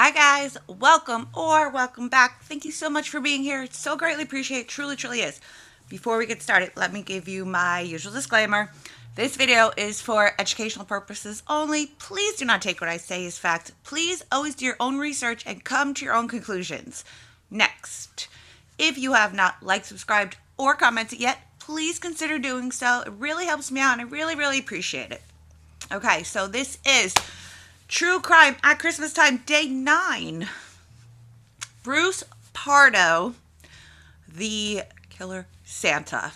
Hi guys, welcome back. Thank you so much for being here. It's so greatly appreciated. Truly, truly is. Before we get started, let me give you my usual disclaimer. This video is for educational purposes only. Please do not take what I say as fact. Please always do your own research and come to your own conclusions. Next, if you have not liked, subscribed, or commented yet, please consider doing so. It really helps me out and I really, really appreciate it. Okay, so this is True Crime at Christmas Time, Day 9. Bruce Pardo, the Killer Santa.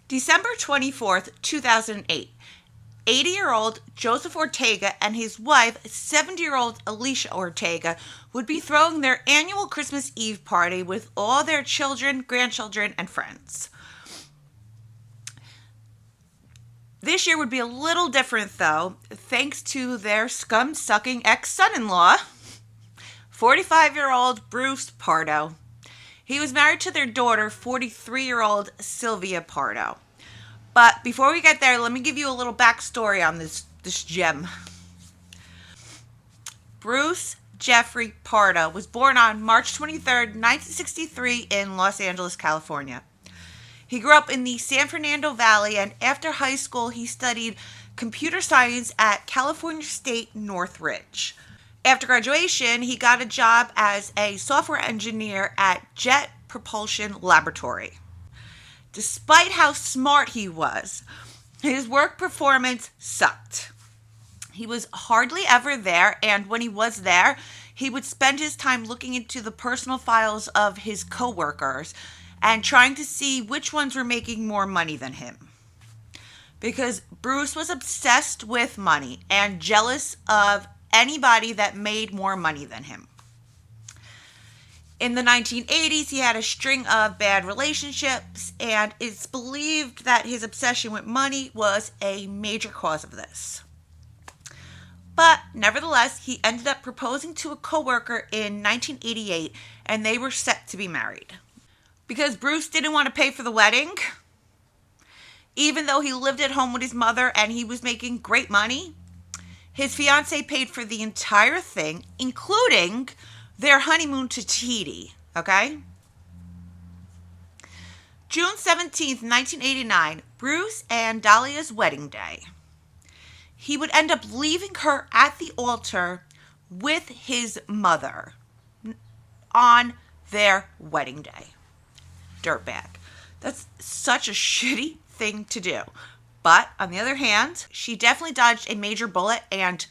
December 24th, 2008. 80-year-old Joseph Ortega and his wife, 70-year-old Alicia Ortega, would be throwing their annual Christmas Eve party with all their children, grandchildren, and friends. This year would be a little different, though, thanks to their scum-sucking ex-son-in-law, 45-year-old Bruce Pardo. He was married to their daughter, 43-year-old Sylvia Pardo. But before we get there, let me give you a little backstory on this gem. Bruce Jeffrey Pardo was born on March 23rd, 1963 in Los Angeles, California. He grew up in the San Fernando Valley, and after high school, he studied computer science at California State Northridge. After graduation, he got a job as a software engineer at Jet Propulsion Laboratory. Despite how smart he was, his work performance sucked. He was hardly ever there, and when he was there, he would spend his time looking into the personal files of his coworkers and trying to see which ones were making more money than him. Because Bruce was obsessed with money and jealous of anybody that made more money than him. In the 1980s, he had a string of bad relationships, and it's believed that his obsession with money was a major cause of this. But nevertheless, he ended up proposing to a coworker in 1988, and they were set to be married. Because Bruce didn't want to pay for the wedding, even though he lived at home with his mother and he was making great money, his fiancée paid for the entire thing, including their honeymoon to Tahiti, okay? June 17th, 1989, Bruce and Dahlia's wedding day. He would end up leaving her at the altar with his mother on their wedding day. Dirtbag. That's such a shitty thing to do. But on the other hand, she definitely dodged a major bullet, and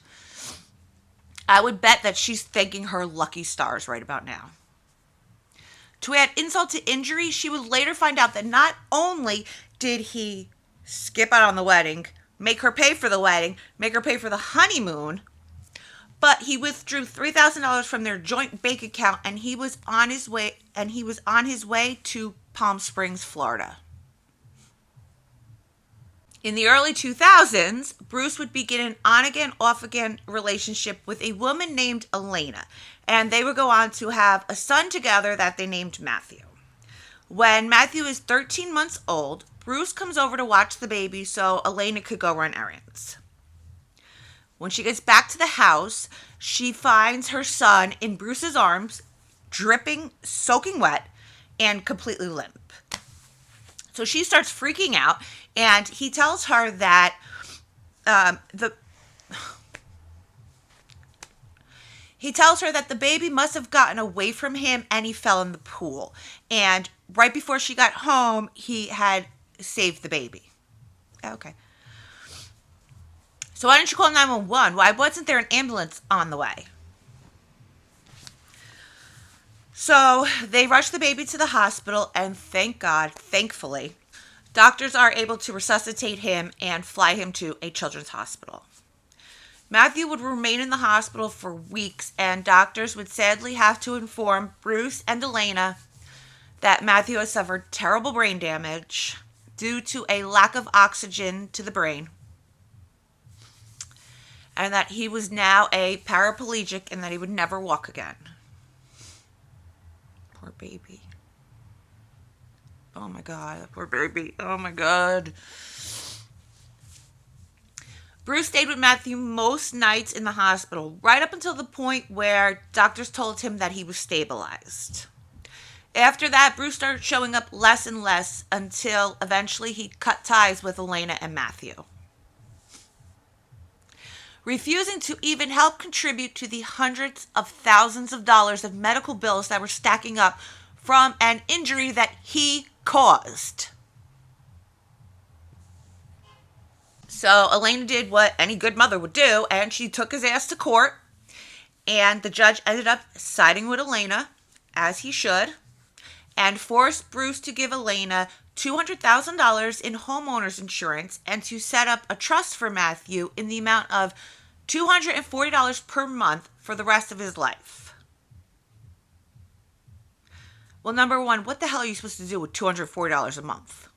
I would bet that she's thanking her lucky stars right about now. To add insult to injury, she would later find out that not only did he skip out on the wedding, make her pay for the wedding, make her pay for the honeymoon, but he withdrew $3,000 from their joint bank account, and he was on his way to Palm Springs, Florida. In the early 2000s, Bruce would begin an on-again, off-again relationship with a woman named Elena, and they would go on to have a son together that they named Matthew. When Matthew is 13 months old, Bruce comes over to watch the baby so Elena could go run errands. When she gets back to the house, she finds her son in Bruce's arms, dripping, soaking wet, and completely limp. So she starts freaking out, and he tells her that the baby must have gotten away from him and he fell in the pool. And right before she got home, he had saved the baby. Okay. So why didn't you call 911? Why wasn't there an ambulance on the way? So they rush the baby to the hospital, and thank God, thankfully, doctors are able to resuscitate him and fly him to a children's hospital. Matthew would remain in the hospital for weeks, and doctors would sadly have to inform Bruce and Elena that Matthew has suffered terrible brain damage due to a lack of oxygen to the brain, and that he was now a paraplegic and that he would never walk again. Poor baby. Oh my God, poor baby. Oh my God. Bruce stayed with Matthew most nights in the hospital, right up until the point where doctors told him that he was stabilized. After that, Bruce started showing up less and less until eventually he cut ties with Elena and Matthew, refusing to even help contribute to the hundreds of thousands of dollars of medical bills that were stacking up from an injury that he caused. So Elena did what any good mother would do, and she took his ass to court, and the judge ended up siding with Elena, as he should, and forced Bruce to give Elena $200,000 in homeowners insurance and to set up a trust for Matthew in the amount of $240 per month for the rest of his life. Well, number one, what the hell are you supposed to do with $240 a month?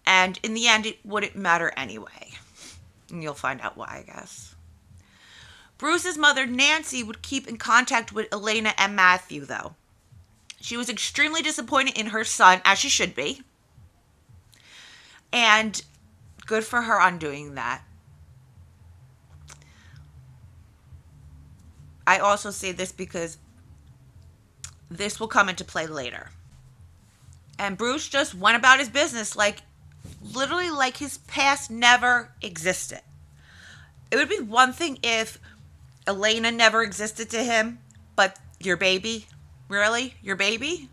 And in the end, it wouldn't matter anyway. And you'll find out why, I guess. Bruce's mother, Nancy, would keep in contact with Elena and Matthew, though. She was extremely disappointed in her son, as she should be. And good for her on doing that. I also say this because this will come into play later. And Bruce just went about his business literally like his past never existed. It would be one thing if Elena never existed to him, but your baby? Really? Your baby?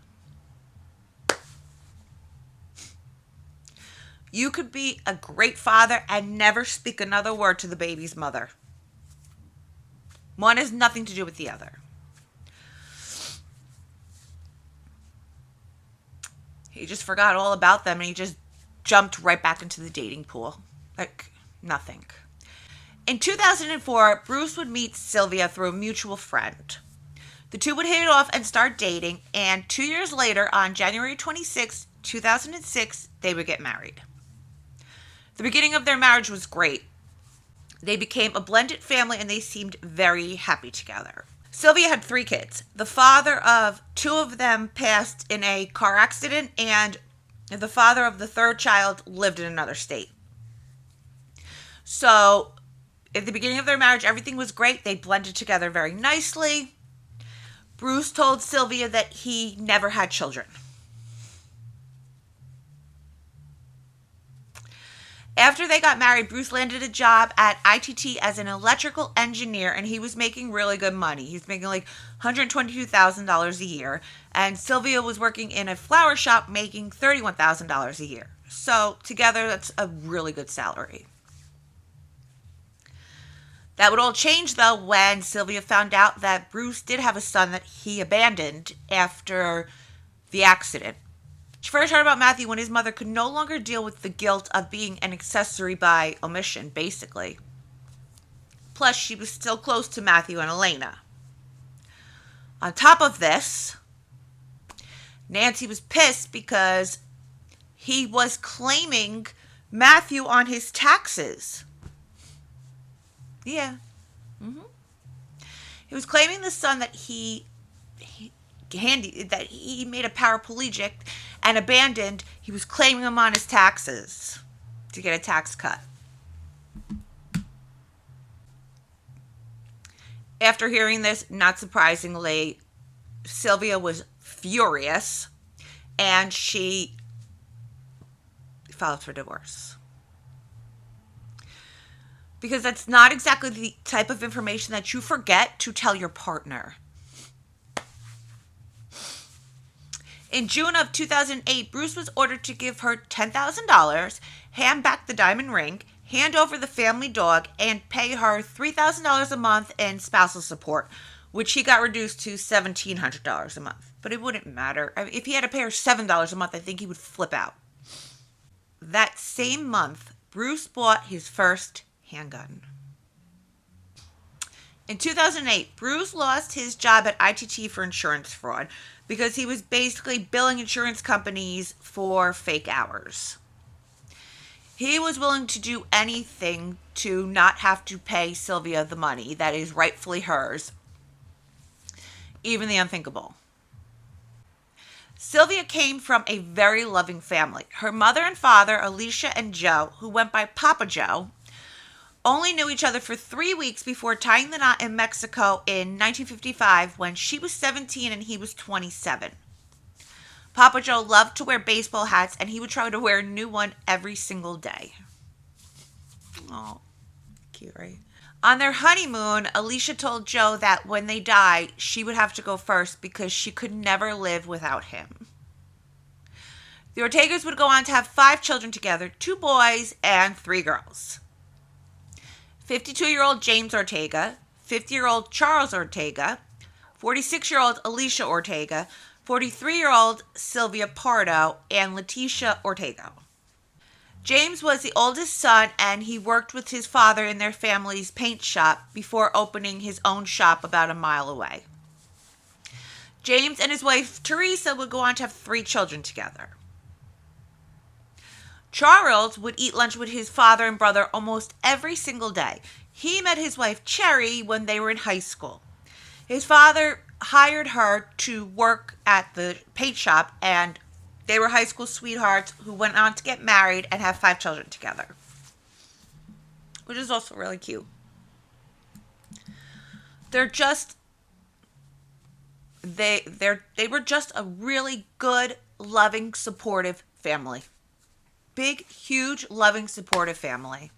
You could be a great father and never speak another word to the baby's mother. One has nothing to do with the other. He just forgot all about them and he just jumped right back into the dating pool. Like nothing. In 2004, Bruce would meet Sylvia through a mutual friend. The two would hit it off and start dating, and 2 years later, on January 26, 2006, they would get married. The beginning of their marriage was great. They became a blended family and they seemed very happy together. Sylvia had 3 kids. The father of 2 of them passed in a car accident, and the father of the 3rd child lived in another state. So, at the beginning of their marriage, everything was great. They blended together very nicely. Bruce told Sylvia that he never had children. After they got married, Bruce landed a job at ITT as an electrical engineer, and he was making really good money. He was making like $122,000 a year, and Sylvia was working in a flower shop making $31,000 a year. So together, that's a really good salary. That would all change, though, when Sylvia found out that Bruce did have a son that he abandoned after the accident. She first heard about Matthew when his mother could no longer deal with the guilt of being an accessory by omission, basically. Plus, she was still close to Matthew and Elena. On top of this, Nancy was pissed because he was claiming Matthew on his taxes. Yeah. He was claiming the son that he made a paraplegic and abandoned. He was claiming him on his taxes to get a tax cut. After hearing this, not surprisingly, Sylvia was furious and she filed for divorce. Because that's not exactly the type of information that you forget to tell your partner. In June of 2008, Bruce was ordered to give her $10,000, hand back the diamond ring, hand over the family dog, and pay her $3,000 a month in spousal support, which he got reduced to $1,700 a month. But it wouldn't matter. I mean, if he had to pay her $7 a month, I think he would flip out. That same month, Bruce bought his first handgun. In 2008, Bruce lost his job at ITT for insurance fraud because he was basically billing insurance companies for fake hours. He was willing to do anything to not have to pay Sylvia the money that is rightfully hers, even the unthinkable. Sylvia came from a very loving family. Her mother and father, Alicia and Joe, who went by Papa Joe, only knew each other for 3 weeks before tying the knot in Mexico in 1955 when she was 17 and he was 27. Papa Joe loved to wear baseball hats, and he would try to wear a new one every single day. Oh, cute, right? On their honeymoon, Alicia told Joe that when they die, she would have to go first because she could never live without him. The Ortegas would go on to have 5 children together, 2 boys and 3 girls. 52-year-old James Ortega, 50-year-old Charles Ortega, 46-year-old Alicia Ortega, 43-year-old Sylvia Pardo, and Leticia Ortega. James was the oldest son, and he worked with his father in their family's paint shop before opening his own shop about a mile away. James and his wife Teresa would go on to have 3 children together. Charles would eat lunch with his father and brother almost every single day. He met his wife Cherry when they were in high school. His father hired her to work at the paint shop, and they were high school sweethearts who went on to get married and have 5 children together, which is also really cute. They were just a really good, loving, supportive family. Big, huge, loving, supportive family.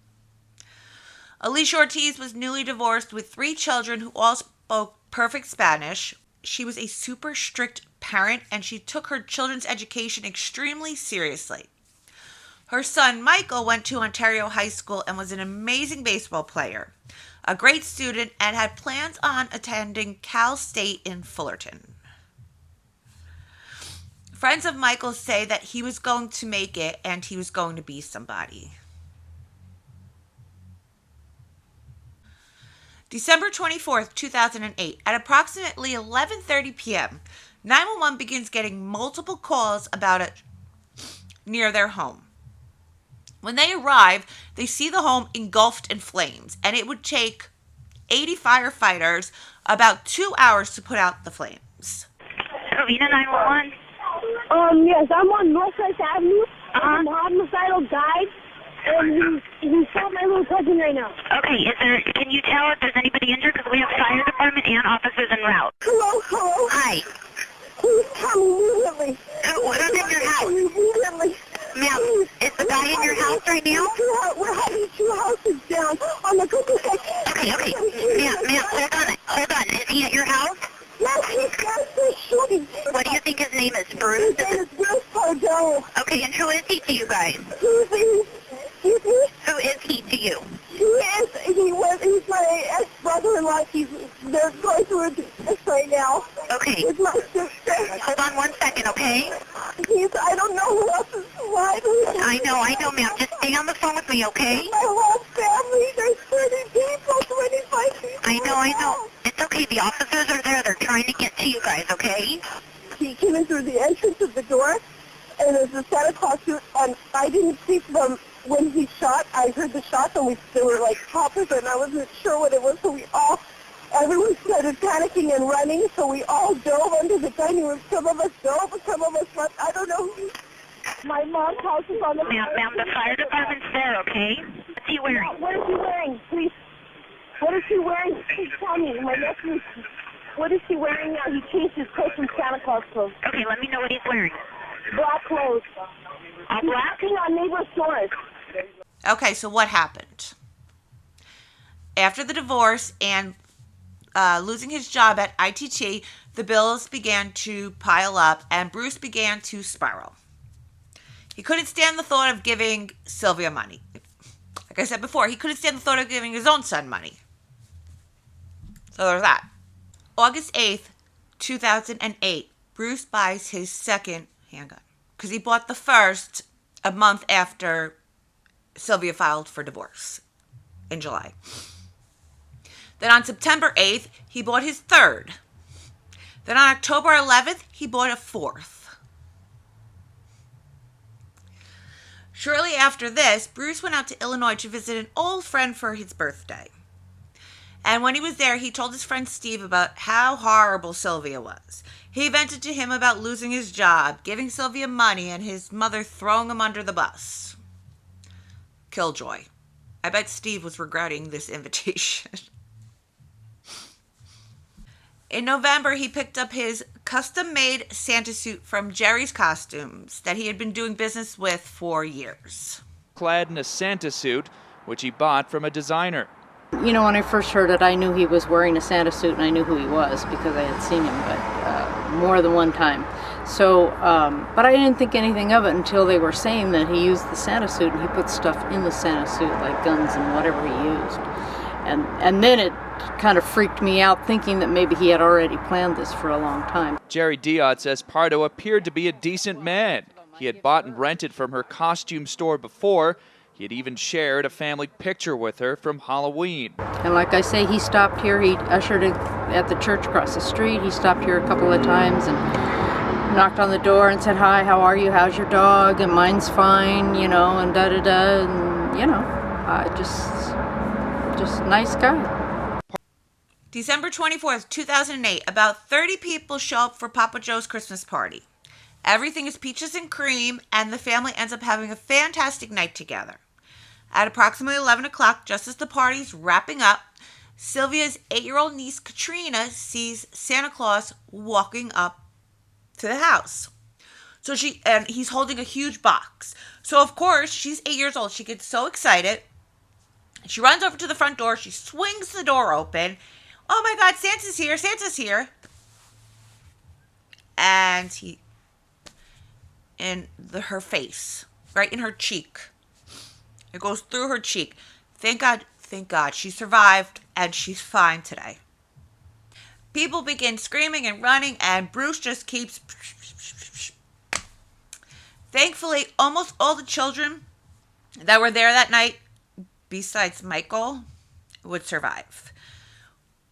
Alicia Ortiz was newly divorced with 3 children who all spoke perfect Spanish. She was a super strict parent, and she took her children's education extremely seriously. Her son Michael went to Ontario High School and was an amazing baseball player, a great student, and had plans on attending Cal State in Fullerton. Friends of Michael say that he was going to make it and he was going to be somebody. December 24th, 2008, at approximately 11:30 p.m., 911 begins getting multiple calls about it near their home. When they arrive, they see the home engulfed in flames, and it would take 80 firefighters about 2 hours to put out the flames. Covina 911. Yes, I'm on Northwest Avenue. I'm homicidal died, and he shot my little cousin right now. Okay, can you tell if there's anybody injured? Because we have fire department and officers en route. Hello? Hi. Please come immediately. Who's in your house? Immediately. Ma'am, is the guy in your house right now? We're having 2 houses down on the cookie site. Okay. Ma'am, hold on. Is he at your house? Yes, he's downstairs shooting. What do you think his name is, Bruce? His name is Bruce Pardo. Okay, and who is he to you guys? Excuse me? Who is he to you? He's my ex-brother-in-law. They're going through a divorce right now. Okay. With my sister. Hold on 1 second, okay? I don't know who else is alive. I know, ma'am. Just stay on the phone with me, okay? My whole family, there's 30 people, 25 people. I know. It's okay. The officers are there. They're trying to get to you guys, okay? He came in through the entrance of the door, and there's a Santa Claus suit, and I didn't see from when he shot. I heard the shots, and they were like poppers, and I wasn't sure what it was, so everyone started panicking and running, so we all dove under the dining room. Some of us dove, some of us left. I don't know. My mom's house is on the... Ma'am, the fire department's there, okay? What's he wearing? What is he wearing? Please. What is he wearing? Please tell me. My nephew... What is he wearing now? He changed his clothes from Santa Claus clothes. Okay, let me know what he's wearing. Black clothes. All black? He's on neighbor's doors. Okay, so what happened? After the divorce and losing his job at ITT, the bills began to pile up, and Bruce began to spiral. He couldn't stand the thought of giving Sylvia money. Like I said before, he couldn't stand the thought of giving his own son money. So there's that. August 8th, 2008, Bruce buys his second handgun because he bought the first a month after Sylvia filed for divorce in July. Then on September 8th, he bought his third. Then on October 11th, he bought a fourth. Shortly after this, Bruce went out to Illinois to visit an old friend for his birthday. And when he was there, he told his friend Steve about how horrible Sylvia was. He vented to him about losing his job, giving Sylvia money, and his mother throwing him under the bus. Killjoy. I bet Steve was regretting this invitation. In November, he picked up his custom-made Santa suit from Jerry's Costumes that he had been doing business with for years. Clad in a Santa suit, which he bought from a designer. You know, when I first heard it, I knew he was wearing a Santa suit, and I knew who he was because I had seen him, but more than one time. So, but I didn't think anything of it until they were saying that he used the Santa suit and he put stuff in the Santa suit, like guns and whatever he used. And then it kind of freaked me out, thinking that maybe he had already planned this for a long time. Jerry Diot says Pardo appeared to be a decent man. He had bought and rented from her costume store before. He had even shared a family picture with her from Halloween. And like I say, he stopped here. He ushered it at the church across the street. He stopped here a couple of times and knocked on the door and said, "Hi, how are you? How's your dog?" And "Mine's fine," you know, and da-da-da. And, you know, just nice guy. December 24th, 2008, about 30 people show up for Papa Joe's Christmas party. Everything is peaches and cream, and the family ends up having a fantastic night together. At approximately 11 o'clock, just as the party's wrapping up, Sylvia's 8-year-old niece Katrina sees Santa Claus walking up to the house. And he's holding a huge box. So of course, she's 8 years old. She gets so excited. She runs over to the front door. She swings the door open. "Oh my God, Santa's here, Santa's here." And he, her face, right in her cheek. It goes through her cheek. Thank God, she survived and she's fine today. People begin screaming and running, and Bruce just keeps. Thankfully, almost all the children that were there that night, besides Michael, would survive.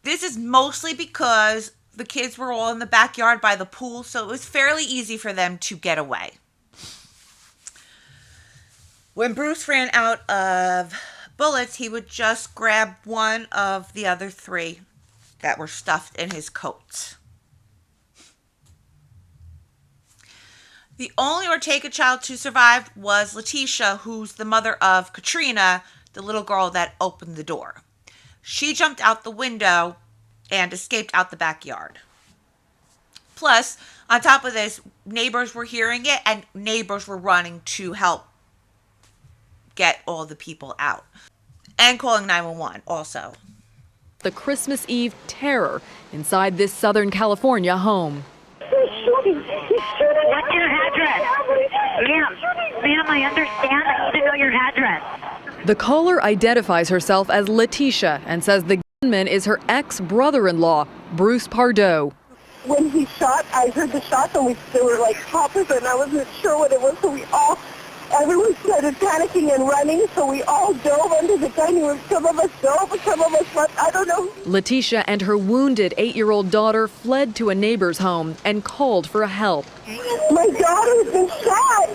This is mostly because the kids were all in the backyard by the pool, so it was fairly easy for them to get away. When Bruce ran out of bullets, he would just grab one of the other 3 that were stuffed in his coat. The only Ortega child to survive was Letitia, who's the mother of Katrina, the little girl that opened the door. She jumped out the window and escaped out the backyard. Plus, on top of this, neighbors were hearing it, and neighbors were running to help get all the people out. And calling 911 also. The Christmas Eve terror inside this Southern California home. He's shooting. He's shooting. What's your address? Ma'am, I understand. I need to know your address. The caller identifies herself as Letitia and says the gunman is her ex-brother-in-law, Bruce Pardo. When he shot, I heard the shots, and there were like poppers, and I wasn't sure what it was, so everyone started panicking and running, so we all dove under the dining room. Some of us dove, some of us left, I don't know. Letitia and her wounded 8-year-old daughter fled to a neighbor's home and called for help. My daughter's been shot.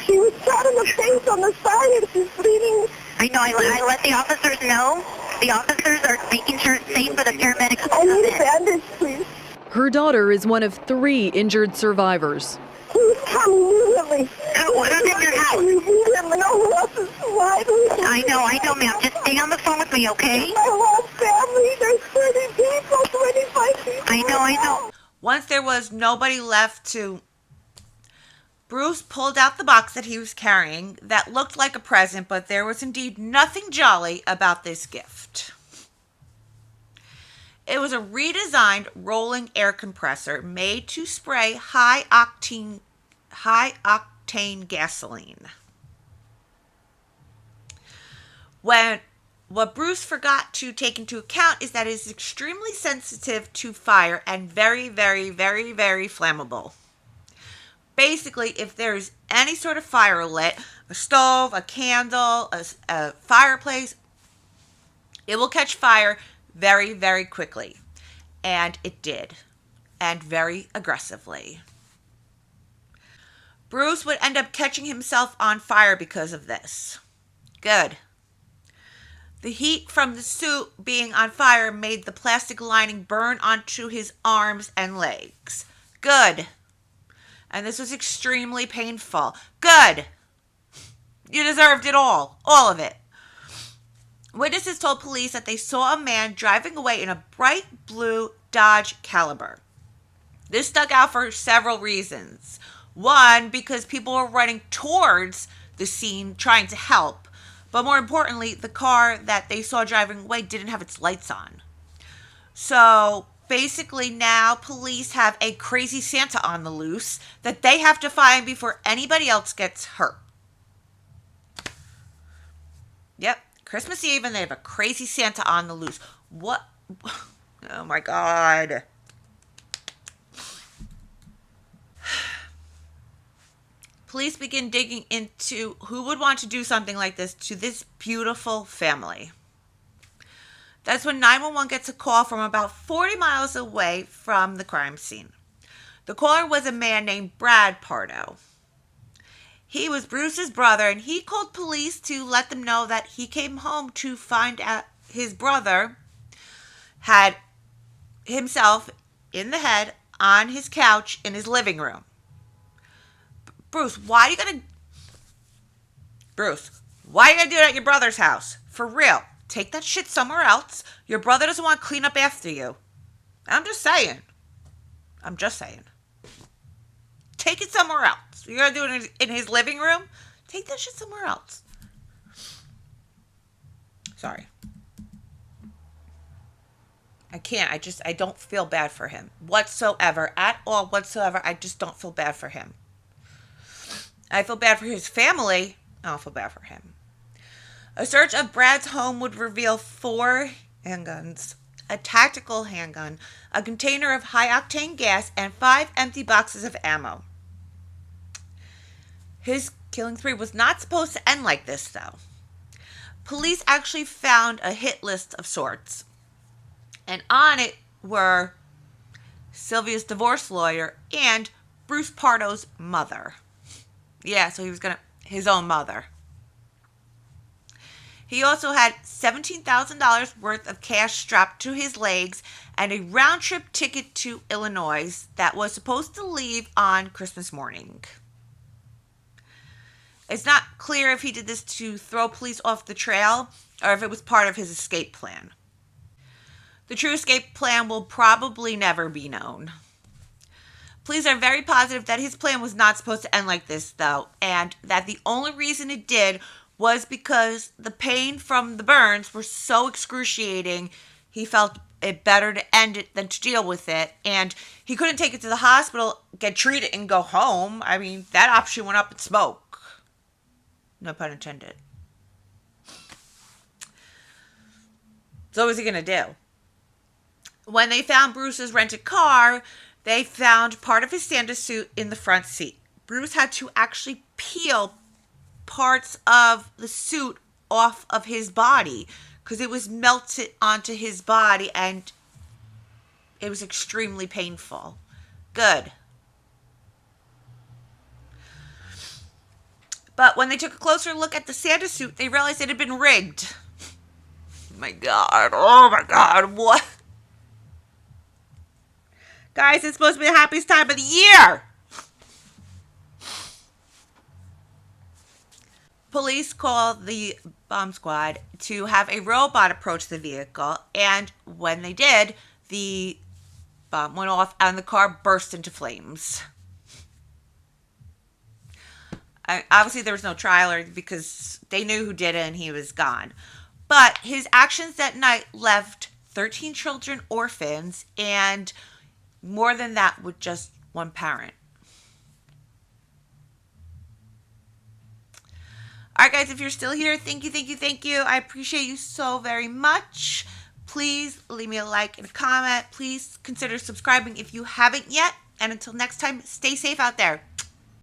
She was shot in the face on the side, and she's bleeding. I know. I let the officers know. The officers are making sure it's safe for the paramedics. I need a bandage, please. Her daughter is one of 3 injured survivors. Please come immediately. Who's in your house? Immediately. No one else is alive. I know, ma'am. Just stay on the phone with me, okay? My whole family, there's 30 people, 25 people. I know. Once there was nobody left to... Bruce pulled out the box that he was carrying that looked like a present, but there was indeed nothing jolly about this gift. It was a redesigned rolling air compressor made to spray high-octane gasoline. What Bruce forgot to take into account is that it is extremely sensitive to fire and very, very, very, very flammable. Basically, if there's any sort of fire lit, a stove, a candle, a fireplace, it will catch fire very, very quickly. And it did. And very aggressively. Bruce would end up catching himself on fire because of this. Good. The heat from the suit being on fire made the plastic lining burn onto his arms and legs. Good. And this was extremely painful. Good. You deserved it all. All of it. Witnesses told police that they saw a man driving away in a bright blue Dodge Caliber. This stuck out for several reasons. One, because people were running towards the scene trying to help. But more importantly, the car that they saw driving away didn't have its lights on. So basically now police have a crazy Santa on the loose that they have to find before anybody else gets hurt. Yep, Christmas Eve and they have a crazy Santa on the loose. What? Oh my God. Police begin digging into who would want to do something like this to this beautiful family. That's when 911 gets a call from about 40 miles away from the crime scene. The caller was a man named Brad Pardo. He was Bruce's brother, and he called police to let them know that he came home to find out his brother had himself in the head on his couch in his living room. Bruce, why are you gonna do it at your brother's house? For real. Take that shit somewhere else. Your brother doesn't want to clean up after you. I'm just saying. Take it somewhere else. You're gonna do it in his living room? Take that shit somewhere else. Sorry. I can't. I don't feel bad for him. Whatsoever. At all whatsoever. I just don't feel bad for him. I feel bad for his family. I don't feel bad for him. A search of Brad's home would reveal 4 handguns, a tactical handgun, a container of high-octane gas, and 5 empty boxes of ammo. His killing spree was not supposed to end like this, though. Police actually found a hit list of sorts, and on it were Sylvia's divorce lawyer and Bruce Pardo's mother. Yeah, so he was his own mother. He also had $17,000 worth of cash strapped to his legs and a round-trip ticket to Illinois that was supposed to leave on Christmas morning. It's not clear if he did this to throw police off the trail or if it was part of his escape plan. The true escape plan will probably never be known. Police are very positive that his plan was not supposed to end like this, though, and that the only reason it did was because the pain from the burns were so excruciating, he felt it better to end it than to deal with it, and he couldn't take it to the hospital, get treated, and go home. I mean, that option went up in smoke. No pun intended. So what was he going to do? When they found Bruce's rented car, they found part of his Santa suit in the front seat. Bruce had to actually peel parts of the suit off of his body because it was melted onto his body and it was extremely painful. Good. But when they took a closer look at the Santa suit, they realized it had been rigged. Oh my God, what? Guys, it's supposed to be the happiest time of the year. Police called the bomb squad to have a robot approach the vehicle, and when they did, the bomb went off and the car burst into flames. Obviously, there was no trial because they knew who did it and he was gone. But his actions that night left 13 children orphans and more than that with just one parent. All right, guys, if you're still here, thank you. I appreciate you so very much. Please leave me a like and a comment. Please consider subscribing if you haven't yet. And until next time, stay safe out there.